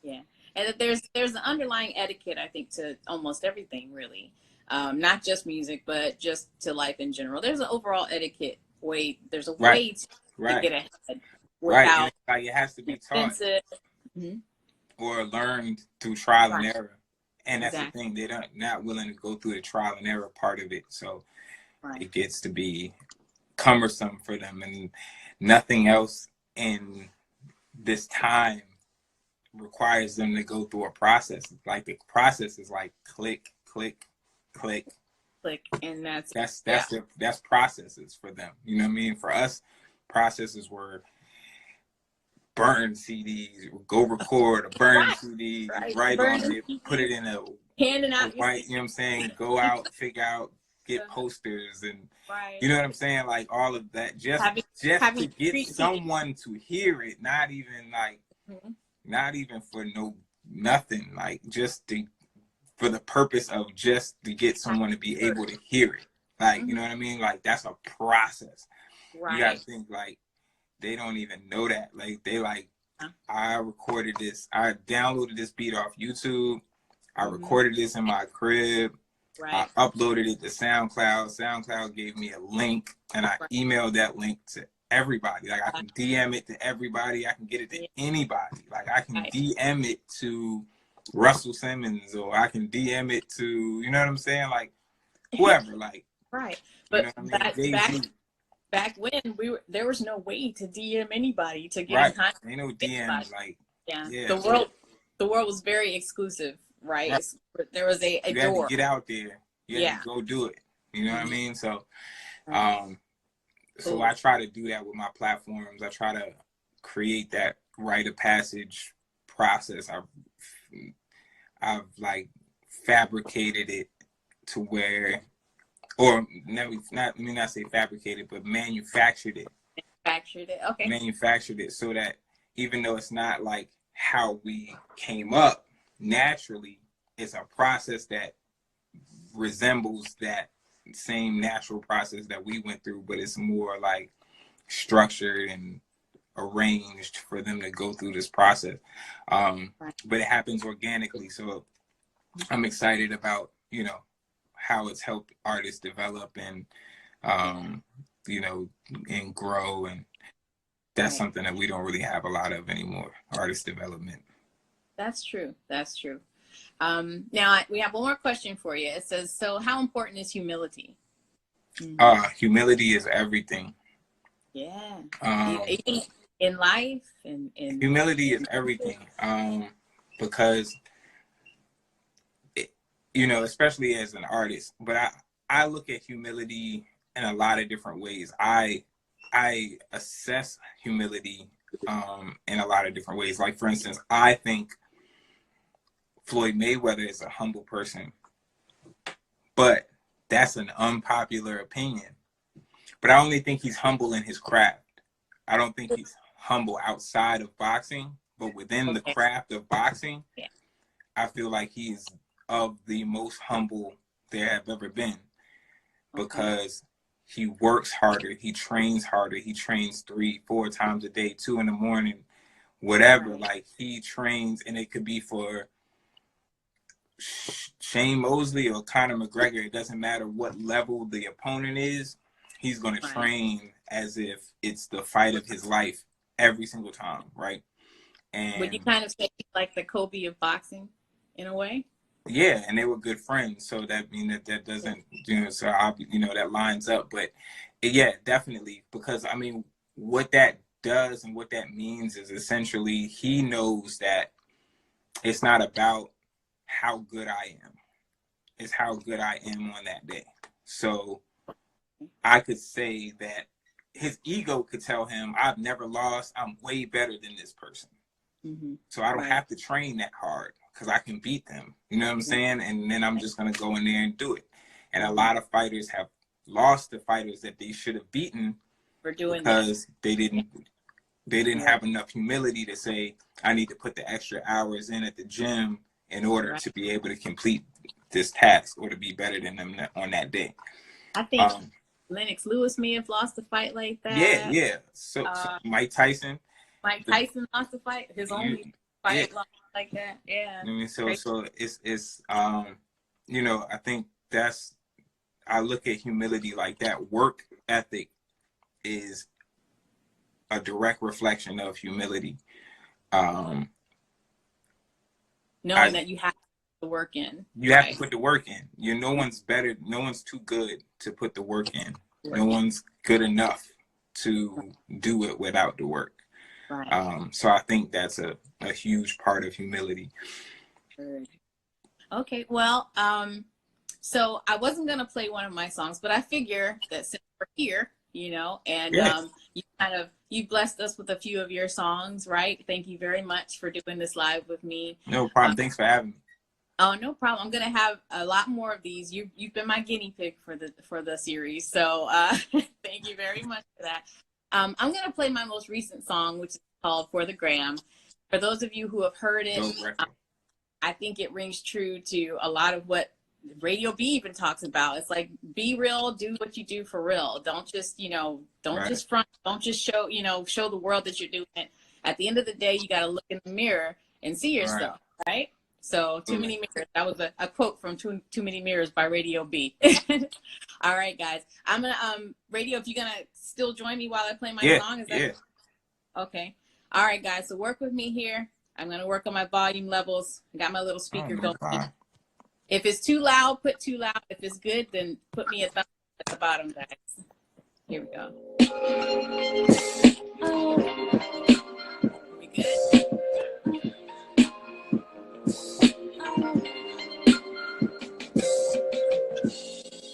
yeah, and that there's an underlying etiquette, I think, to almost everything, really, not just music, but just to life in general. There's an overall etiquette way. There's a way to get ahead without like, it has to be taught or learned through trial and error. And that's the thing, they're not willing to go through the trial and error part of it. So it gets to be cumbersome for them, and nothing else in this time requires them to go through a process. Like, the process is like click, click, click, click, and that's processes for them. You know what I mean? For us, processes were burn CDs, go record a burn CD, write on it, put it in a handing out white, you know what I'm saying? Go out, figure out, get posters and Right. you know what I'm saying, like all of that, just to get someone to hear it, not even like not even for nothing, like just for the purpose of just to get someone to be able to hear it, like you know what I mean, like that's a process. Right. You gotta think like they don't even know that, like they like I recorded this, I downloaded this beat off YouTube, I recorded this in my crib. Right. I uploaded it to SoundCloud. SoundCloud gave me a link, and I emailed that link to everybody. Like I can DM it to everybody. I can get it to anybody. Like I can DM it to Russell Simmons, or I can DM it to, you know what I'm saying, like whoever. Like right. But you know what I mean? back when there was no way to DM anybody to get right. in contact. Ain't no DMs. Like the world was very exclusive. Right. There was a you door. had to get out there. You had to go do it. You know what I mean? So, so I try to do that with my platforms. I try to create that rite of passage process. I've like fabricated it to where, or let me not say fabricated, but manufactured it. Okay. Manufactured it so that even though it's not like how we came up naturally, it's a process that resembles that same natural process that we went through, but it's more like structured and arranged for them to go through this process. But it happens organically. So I'm excited about, you know, how it's helped artists develop and, you know, and grow. And that's something that we don't really have a lot of anymore, artist development. That's true. That's true. Now we have one more question for you. It says, so how important is humility? Humility is everything. Yeah. Even in life and humility is everything. Because you know, especially as an artist, but I look at humility in a lot of different ways. I assess humility in a lot of different ways. Like for instance, I think Floyd Mayweather is a humble person, but that's an unpopular opinion. But I only think he's humble in his craft. I don't think he's humble outside of boxing, but within the craft of boxing, I feel like he's of the most humble there have ever been, because he works harder, he trains harder, he trains 3-4 times a day, 2 in the morning, whatever. Like he trains, and it could be for Shane Mosley or Conor McGregor. It doesn't matter what level the opponent is, he's going to train as if it's the fight of his life every single time, right? And would you kind of say like the Kobe of boxing in a way? Yeah, and they were good friends, so that that doesn't, you know, so that lines up. But yeah, definitely, because I mean, what that does and what that means is essentially he knows that it's not about how good I am, it's how good I am on that day. So I could say that his ego could tell him, I've never lost, I'm way better than this person. So I don't have to train that hard because I can beat them. You know what I'm saying? And then I'm just going to go in there and do it. And a lot of fighters have lost to fighters that they should have beaten for doing because they didn't have enough humility to say, I need to put the extra hours in at the gym in order to be able to complete this task or to be better than them on that day. I think Lennox Lewis may have lost a fight like that. Yeah. So Mike Tyson. Mike Tyson lost a fight. His only fight lost like that. Yeah. I mean, so it's you know, I think I look at humility like that. Work ethic is a direct reflection of humility. Knowing that you have to put the work in. You have to put the work in. No one's better. No one's too good to put the work in. No one's good enough to do it without the work. So I think that's a huge part of humility. Okay, well, so I wasn't gonna play one of my songs, but I figure that since we're here, you know, and you blessed us with a few of your songs, right? Thank you very much for doing this live with me. No problem. Thanks for having me. Oh, no problem. I'm gonna have a lot more of these. You've been my guinea pig for the series, so thank you very much for that. I'm gonna play my most recent song, which is called "For the Gram." For those of you who have heard it, I think it rings true to a lot of what Radio B even talks about. It's like, be real, do what you do for real. Don't just, don't just front, don't just show, show the world that you're doing it. At the end of the day, you got to look in the mirror and see yourself, right? So, Too Many Mirrors. That was a quote from Too Many Mirrors by Radio B. All right, guys. I'm going to, Radio, if you're going to still join me while I play my song. Is that okay? All right, guys. So work with me here. I'm going to work on my volume levels. I got my little speaker going. If it's too loud, put too loud. If it's good, then put me a thumb at the bottom, guys. Here we go. We good?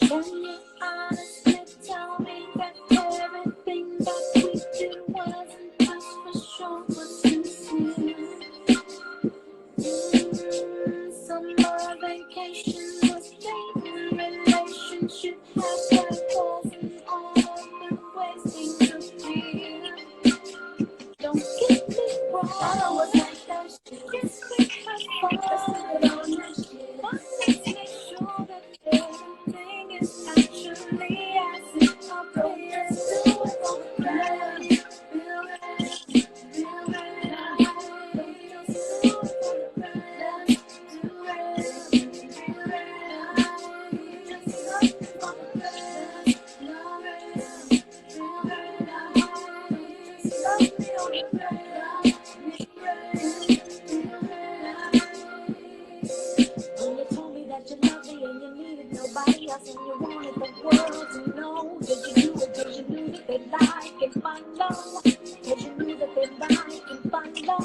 Can you honestly tell me that everything that we did wasn't just for show, but sincere? Summer vacation was dating, relationship had their flaws and all of them ways things appear. Don't get me wrong, I was like that shit. Yes, we had fun, let's do it on that shit. But let's make sure that everything is actually as it appears. Let's do it on the ground. Feel it, feel it. Nobody else and you wanted the world to know. Did you do it cause you knew that they like and follow? Cause you knew that they like and follow.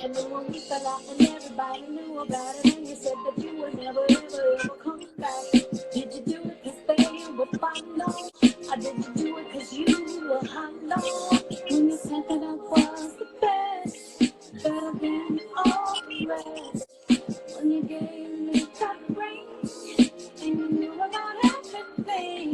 And then when we fell out and everybody knew about it, and you said that you would never ever come back. Did you do it cause they would follow? Or did you do it cause you were hollow? When you said that I was the best, better than all the rest. When you gave me that ring and you knew about everything,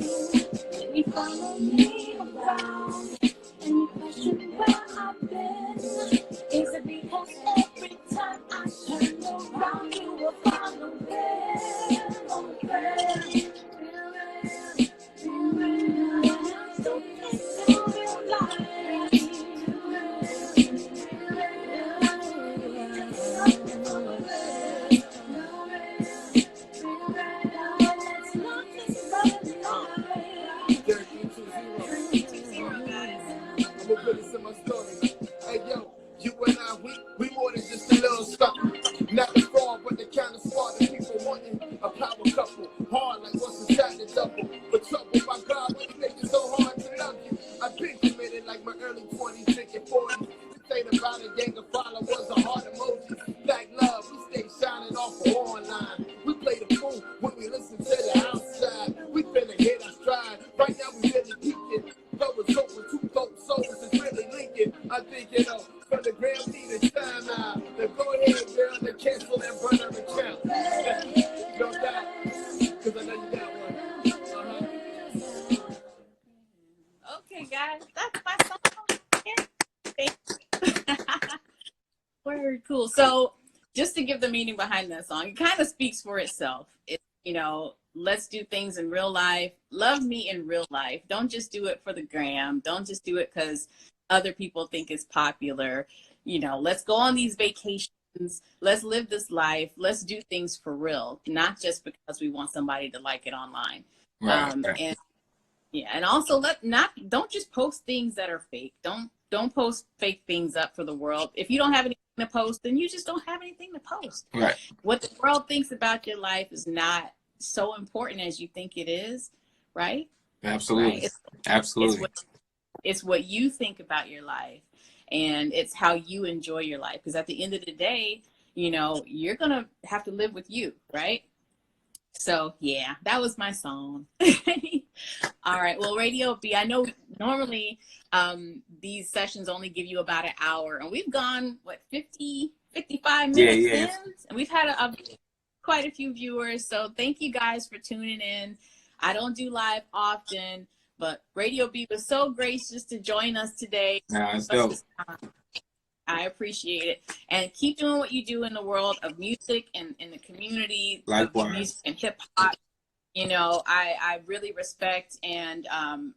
and you followed me around, and you questioned where I've been. Is it because every time I turn around, you were following on the ground? Don't think you like Hey yo, you and I, we more than just a little something. Not a fraud, but the kind of squad that people wanting. A power couple, hard like what's inside the double. But trouble, my God, when you make it so hard to love you. I've been committed like my early 20s, thinking 40s. This ain't about a gang of followers or heart emojis. Like love, we stay shining off of online. We play the fool when we listen to the outside. We finna hit our stride. Right now we really peaking. Though it's open, two dope souls is really linking. I think, for the gram need a time out. Now go ahead, girl, and cancel that burner account. No doubt, because I know you got one. Okay, guys, that's my song. Thank you. Very cool. So, just to give the meaning behind that song, it kind of speaks for itself. It's, let's do things in real life. Love me in real life. Don't just do it for the gram. Don't just do it because other people think it's popular. Let's go on these vacations. Let's live this life. Let's do things for real, not just because we want somebody to like it online. Right. And also don't just post things that are fake. Don't post fake things up for the world. If you don't have anything to post, then you just don't have anything to post. Right. What the world thinks about your life is not so important as you think it is, right? Absolutely. Right? Absolutely. It's what you think about your life, and it's how you enjoy your life. Because at the end of the day, you're going to have to live with you, right? So, yeah, that was my song. All right. Well, Radio B, I know normally these sessions only give you about an hour, and we've gone, 55 minutes in? And we've had quite a few viewers. So thank you guys for tuning in. I don't do live often, but Radio B was so gracious to join us today. Nah, it's dope. I appreciate it. And keep doing what you do in the world of music and in the community Likewise. of music and hip hop. You know, I really respect and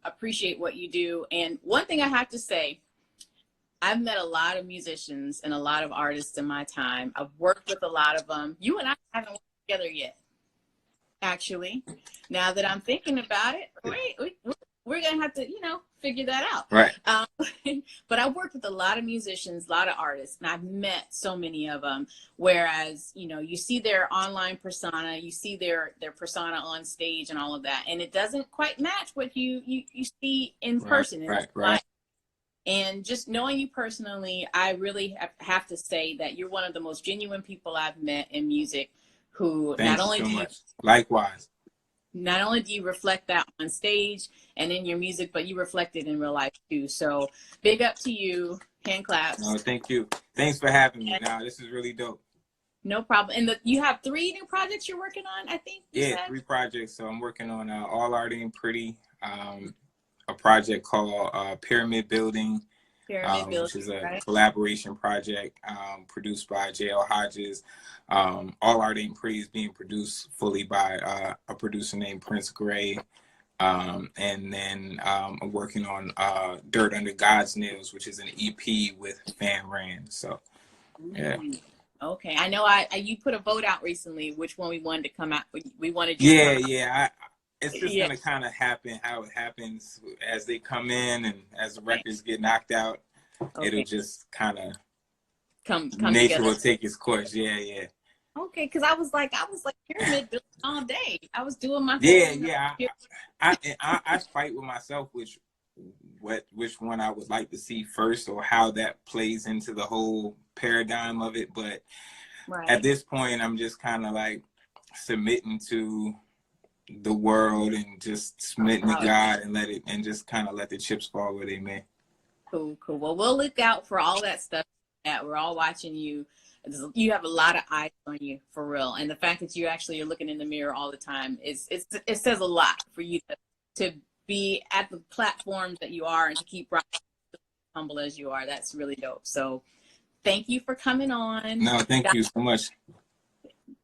appreciate what you do. And one thing I have to say, I've met a lot of musicians and a lot of artists in my time. I've worked with a lot of them. You and I haven't worked together yet, actually. Now that I'm thinking about it, we're going to have to, you know, figure that out. Right. But I worked with a lot of musicians, a lot of artists, and I've met so many of them. Whereas, you know, you see their online persona, you see their persona on stage and all of that, and it doesn't quite match what you see in person. Right. And just knowing you personally, I really have to say that you're one of the most genuine people I've met in music. Who Thanks not only so do much. Likewise. not only do you reflect that on stage and in your music, but you reflect it in real life too. So big up to you. Hand claps. No, thank you. Thanks for having me. Now this is really dope. No problem. And you have 3 new projects you're working on, I think. Yeah, said? 3 projects. So I'm working on All Art Ain't Pretty, a project called Pyramid Building, which is a collaboration project produced by J.L. Hodges. All Art Ain't Pretty is being produced fully by a producer named Prince Gray. And then I'm working on Dirt Under God's Nails, which is an EP with Fan Rand. So, yeah. Okay, I know you put a vote out recently which one we wanted to come out. We wanted you. Yeah. It's just gonna kind of happen how it happens as they come in and as the records get knocked out. Okay. It'll just kind of come nature together. Will take its course. Yeah. Okay, because I was like Pyramid Building all day. I was doing my I fight with myself which one I would like to see first or how that plays into the whole paradigm of it. But at this point, I'm just kind of like submitting to the world and just submitting to God and just kind of let the chips fall where they may. Cool. Well, we'll look out for all that stuff. We're all watching you. You have a lot of eyes on you, for real. And the fact that you're looking in the mirror all the time it says a lot for you to be at the platforms that you are and to keep rocking, humble as you are. That's really dope. So thank you for coming on. No, thank you so much.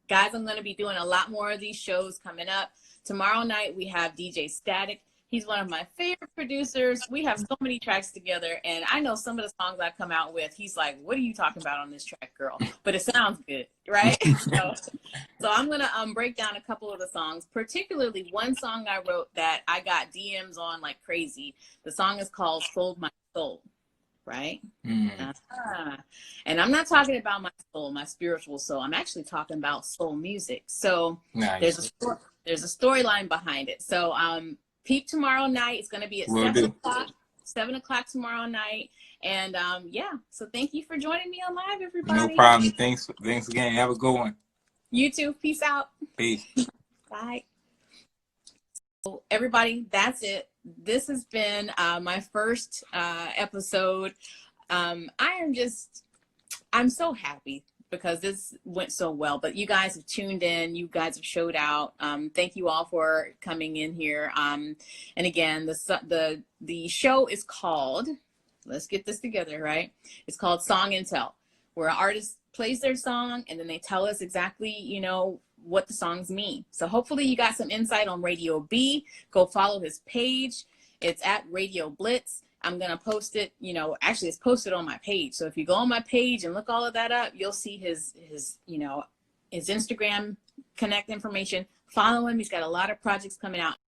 Guys, I'm going to be doing a lot more of these shows coming up. Tomorrow night, we have DJ Static. He's one of my favorite producers. We have so many tracks together, and I know some of the songs I come out with, he's like, what are you talking about on this track, girl? But it sounds good, right? So I'm going to break down a couple of the songs, particularly one song I wrote that I got DMs on like crazy. The song is called Sold My Soul, right? And I'm not talking about my soul, my spiritual soul. I'm actually talking about soul music. So there's a storyline behind it. So peep tomorrow night. It's going to be at 7 o'clock. 7 o'clock tomorrow night. And so thank you for joining me on live, everybody. No problem. Thanks again. Have a good one. You too. Peace out. Peace. Bye. So everybody, that's it. This has been my first episode. I'm so happy because this went so well, but you guys have tuned in, you guys have showed out. Thank you all for coming in here. And again, the show is called, let's get this together, right? It's called Song and Tell, where an artist plays their song and then they tell us exactly, what the songs mean. So hopefully you got some insight on Radio B. Go follow his page. It's at Radio Blitz. I'm going to post it, actually it's posted on my page. So if you go on my page and look all of that up, you'll see his Instagram connect information. Follow him. He's got a lot of projects coming out.